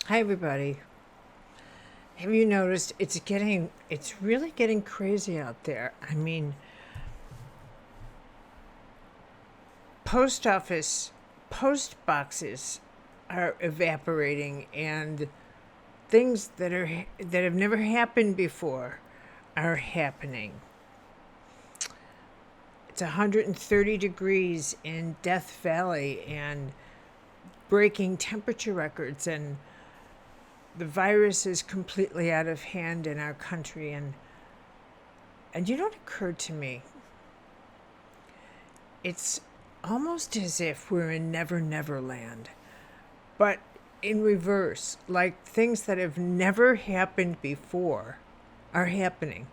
Hi, everybody. Have you noticed it's really getting crazy out there? I mean, post office, post boxes are evaporating, and things that have never happened before are happening. It's 130 degrees in Death Valley and breaking temperature records, and the virus is completely out of hand in our country. And you know what occurred to me? It's almost as if we're in Never Never Land, but in reverse, like things that have never happened before are happening.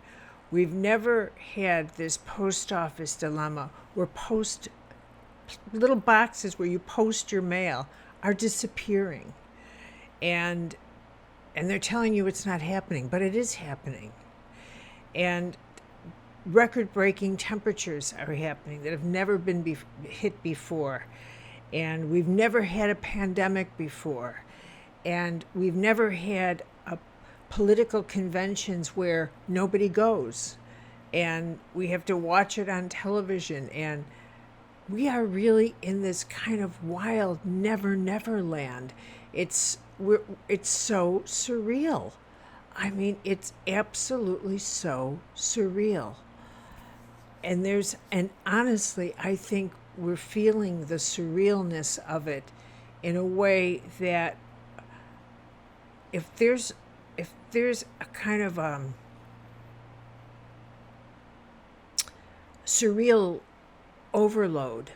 We've never had this post office dilemma where little boxes where you post your mail are disappearing. And they're telling you it's not happening, but it is happening. And record-breaking temperatures are happening that have never been hit before. And we've never had a pandemic before. And we've never had political conventions where nobody goes. And we have to watch it on television. And we are really in this kind of wild never never land. It's so surreal. I mean, it's absolutely so surreal. And honestly, I think we're feeling the surrealness of it in a way that if there's a kind of surreal overload,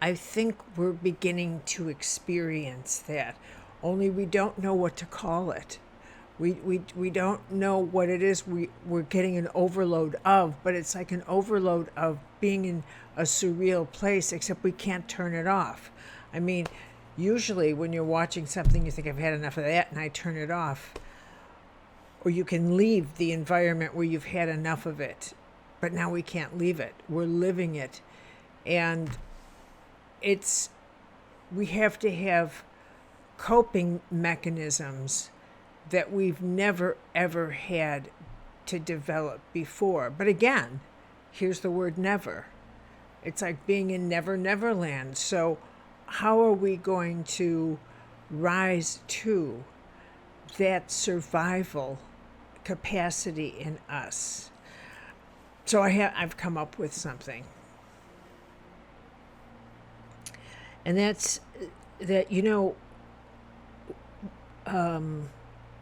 I think we're beginning to experience that. Only we don't know what to call it. We don't know what it is we're getting an overload of, but it's like an overload of being in a surreal place, except we can't turn it off. I mean, usually when you're watching something, you think, I've had enough of that, and I turn it off. Or you can leave the environment where you've had enough of it. But now we can't leave it. We're living it. And we have to have coping mechanisms that we've never ever had to develop before. But again, here's the word never. It's like being in Never Never Land. So how are we going to rise to that survival capacity in us? So I've come up with something. And that's that,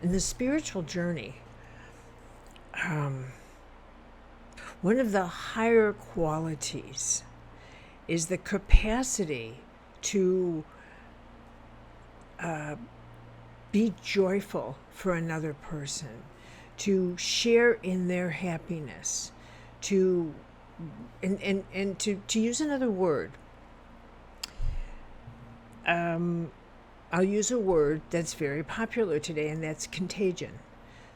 in the spiritual journey, one of the higher qualities is the capacity to be joyful for another person, to share in their happiness, to use another word. I'll use a word that's very popular today, and that's contagion.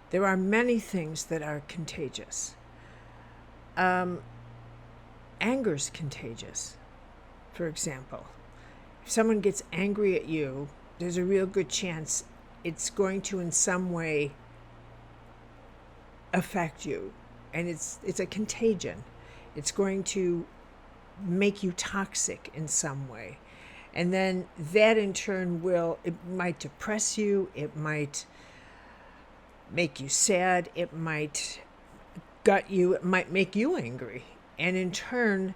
There are many things that are contagious. Anger's contagious, for example. If someone gets angry at you, there's a real good chance it's going to in some way affect you. And it's a contagion. It's going to make you toxic in some way. And then that in turn it might depress you, it might make you sad, it might gut you, it might make you angry. And in turn,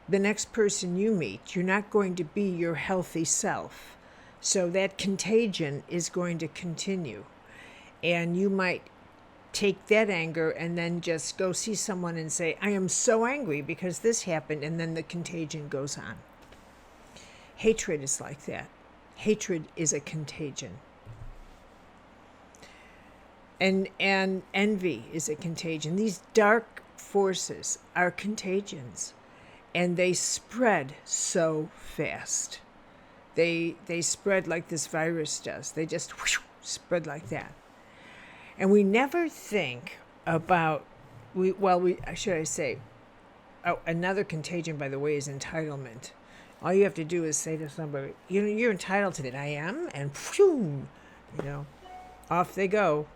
the next person you meet, you're not going to be your healthy self. So that contagion is going to continue. And you might take that anger and then just go see someone and say, I am so angry because this happened, and then the contagion goes on. Hatred is like that. Hatred is a contagion. And envy is a contagion. These dark forces are contagions, and they spread so fast. They spread like this virus does. They just spread like that. And we never think about, should I say, another contagion, by the way, is entitlement. All you have to do is say to somebody, you're entitled to that. I am, and phew, off they go.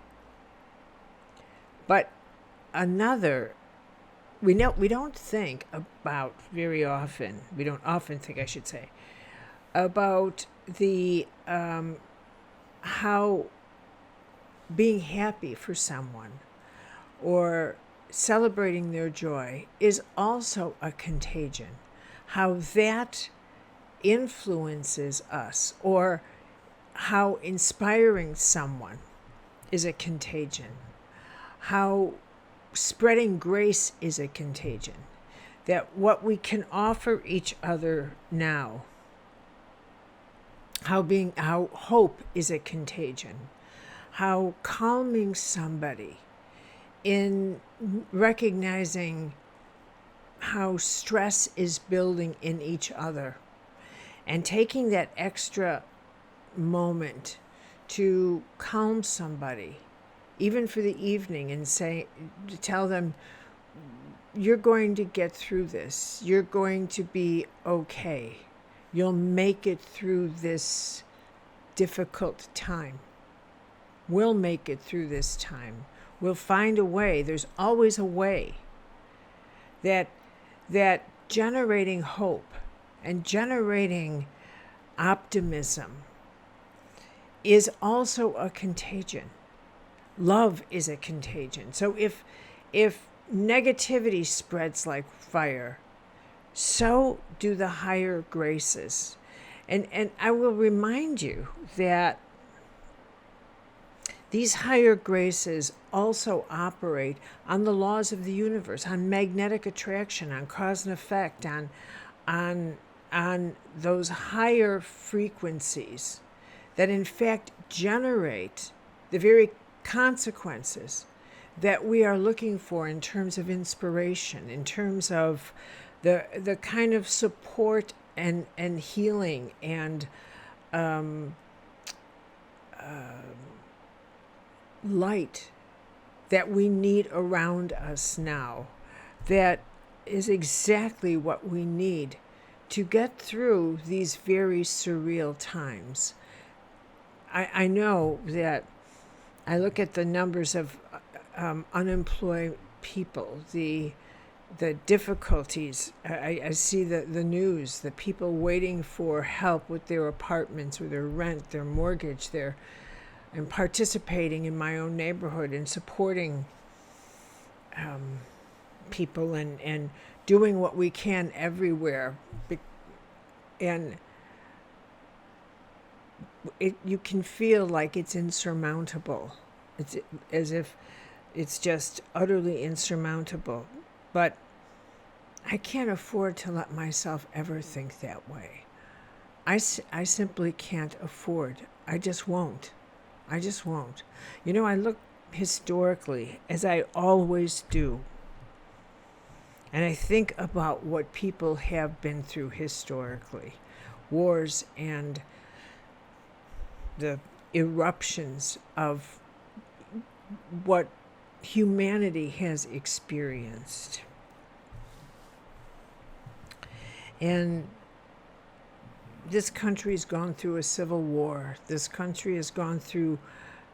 But another, we don't think about very often. We don't often think, I should say, about the how being happy for someone or celebrating their joy is also a contagion. How that influences us, or how inspiring someone is a contagion. How spreading grace is a contagion. That what we can offer each other now, how hope is a contagion. How calming somebody in recognizing how stress is building in each other, and taking that extra moment to calm somebody, even for the evening, and to tell them, you're going to get through this. You're going to be okay. You'll make it through this difficult time. We'll make it through this time. We'll find a way. There's always a way. That generating hope and generating optimism is also a contagion. Love is a contagion. So if negativity spreads like fire, so do the higher graces. And I will remind you that these higher graces also operate on the laws of the universe, on magnetic attraction, on cause and effect, on those higher frequencies that in fact generate the very consequences that we are looking for in terms of inspiration, in terms of the kind of support and healing and light that we need around us now. That is exactly what we need to get through these very surreal times. I know that I look at the numbers of unemployed people, the difficulties. I see the news, the people waiting for help with their apartments or their rent, their mortgage, and participating in my own neighborhood and supporting people and doing what we can everywhere. And you can feel like it's insurmountable. It's as if it's just utterly insurmountable. But I can't afford to let myself ever think that way. I simply can't afford. I just won't. I look historically, as I always do, and I think about what people have been through historically, wars and the eruptions of what humanity has experienced. And this country's gone through a civil war. This country has gone through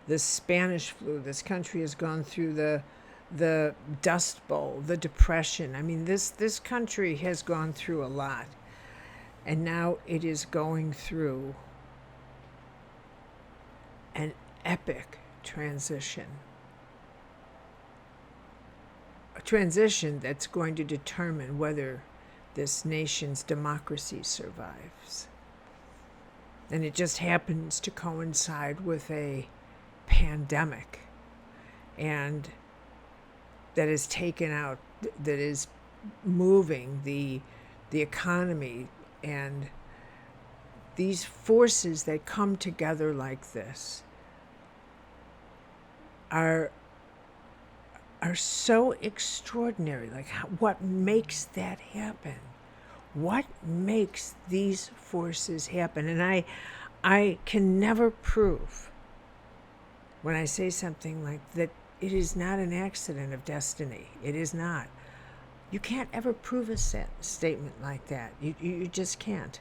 the Spanish flu. This country has gone through the Dust Bowl, the Depression. I mean, this country has gone through a lot. And now it is going through an epic transition. A transition that's going to determine whether this nation's democracy survives. And it just happens to coincide with a pandemic, and that is taken out, that is moving the economy, and these forces that come together like this are so extraordinary. Like, what makes that happen? What makes these forces happen? And I can never prove, when I say something like that, it is not an accident of destiny. It is not. You can't ever prove a statement like that. You just can't.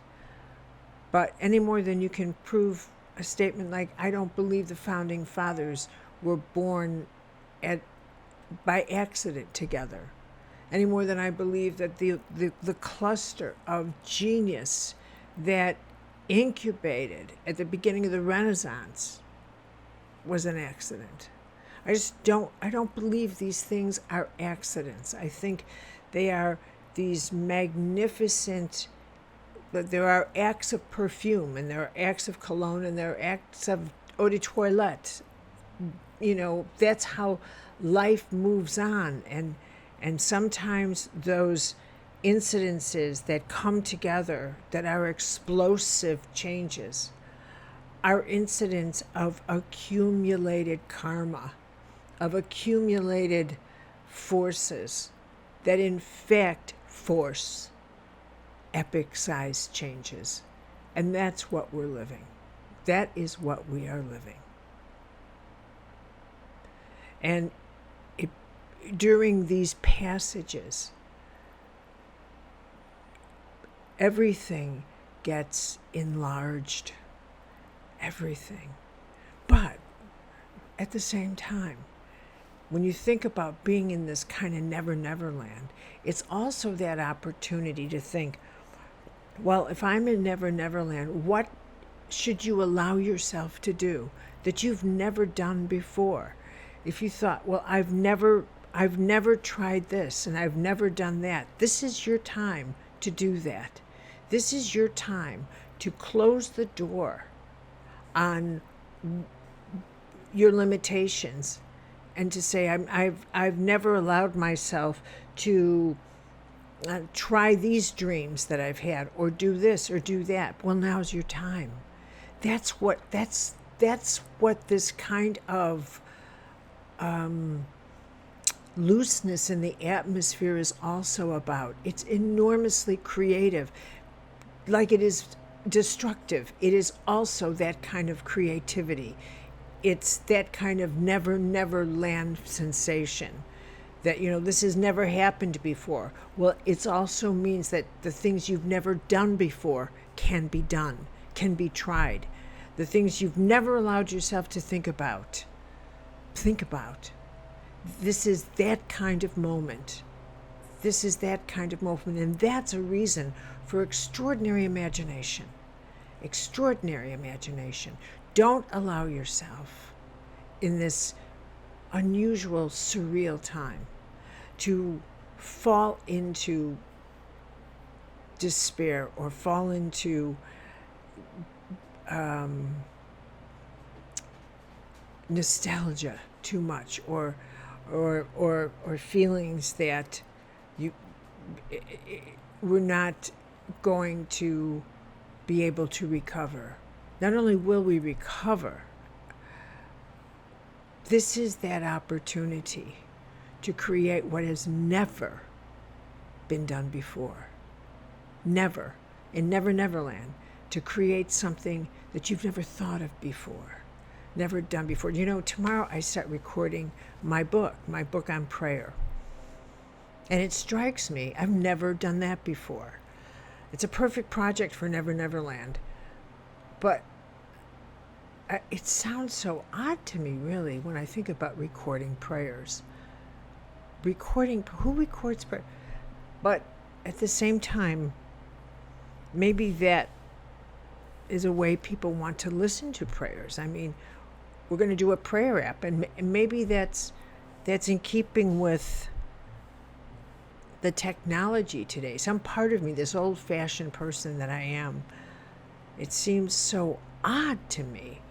But any more than you can prove a statement like, I don't believe the founding fathers were born at by accident together, any more than I believe that the cluster of genius that incubated at the beginning of the Renaissance was an accident. I don't believe these things are accidents. I think they are these magnificent, but there are acts of perfume, and there are acts of cologne, and there are acts of eau de toilette. That's how life moves on. And sometimes those incidences that come together that are explosive changes are incidents of accumulated karma, of accumulated forces that in fact force epic-sized changes. And that's what we're living. That is what we are living. And during these passages, everything gets enlarged. Everything. But at the same time, when you think about being in this kind of never land, it's also that opportunity to think, well, if I'm in never land, what should you allow yourself to do that you've never done before? If you thought, well, I've never tried this and I've never done that, this is your time to do that. This is your time to close the door on your limitations and to say, I've never allowed myself to try these dreams that I've had, or do this or do that. Well, now's your time. That's what this kind of looseness in the atmosphere is also about. It's enormously creative. Like it is destructive, it is also that kind of creativity. It's that kind of never land sensation that, this has never happened before. Well, it also means that the things you've never done before can be done, can be tried. The things you've never allowed yourself to think about. This is that kind of moment. This is that kind of moment. And that's a reason for extraordinary imagination. Extraordinary imagination. Don't allow yourself in this unusual, surreal time to fall into despair or fall into nostalgia too much, or feelings that we're not going to be able to recover. Not only will we recover, this is that opportunity to create what has never been done before. Never. In Never Land, to create something that you've never thought of before, never done before. Tomorrow I start recording my book on prayer. And it strikes me, I've never done that before. It's a perfect project for Never Land. But it sounds so odd to me, really, when I think about recording prayers. Who records prayer? But at the same time, maybe that is a way people want to listen to prayers. I mean, we're going to do a prayer app, and maybe that's in keeping with the technology today. Some part of me, this old-fashioned person that I am, it seems so odd to me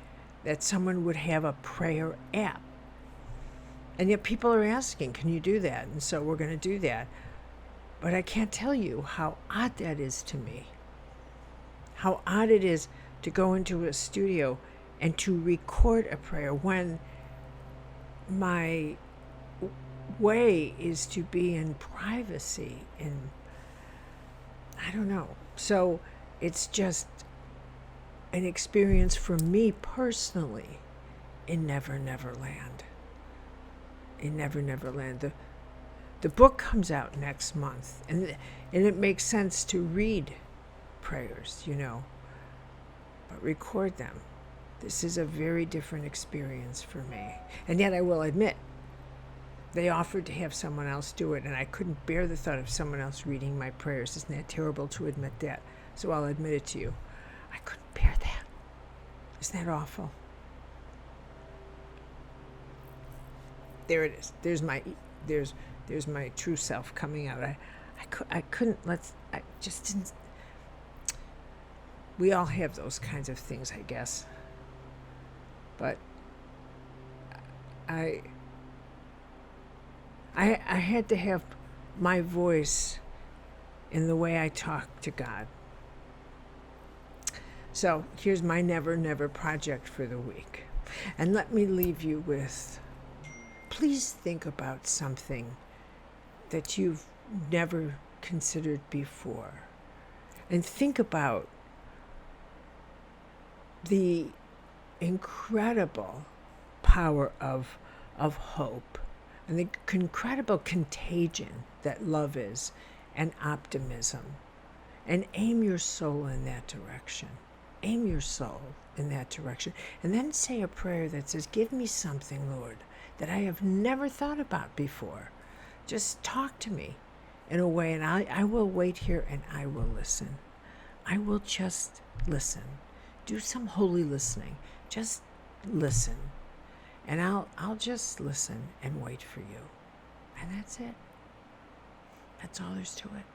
that someone would have a prayer app. And yet people are asking, can you do that? And so we're going to do that. But I can't tell you how odd that is to me. How odd it is to go into a studio and to record a prayer when my way is to be in privacy. And I don't know. So it's just an experience for me personally in Never Land. In Never Land. The book comes out next month, and it makes sense to read prayers, but record them. This is a very different experience for me. And yet I will admit, they offered to have someone else do it, and I couldn't bear the thought of someone else reading my prayers. Isn't that terrible to admit that? So I'll admit it to you. I couldn't bear that. Isn't that awful? There it is. There's my true self coming out. I couldn't. I just didn't. We all have those kinds of things, I guess. But I had to have my voice in the way I talk to God. So here's my never, never project for the week. And let me leave you with, please think about something that you've never considered before. And think about the incredible power of hope and the incredible contagion that love is, and optimism. And aim your soul in that direction. Aim your soul in that direction. And then say a prayer that says, give me something, Lord, that I have never thought about before. Just talk to me in a way, and I will wait here and I will listen. I will just listen. Do some holy listening. Just listen. And I'll just listen and wait for you. And that's it. That's all there's to it.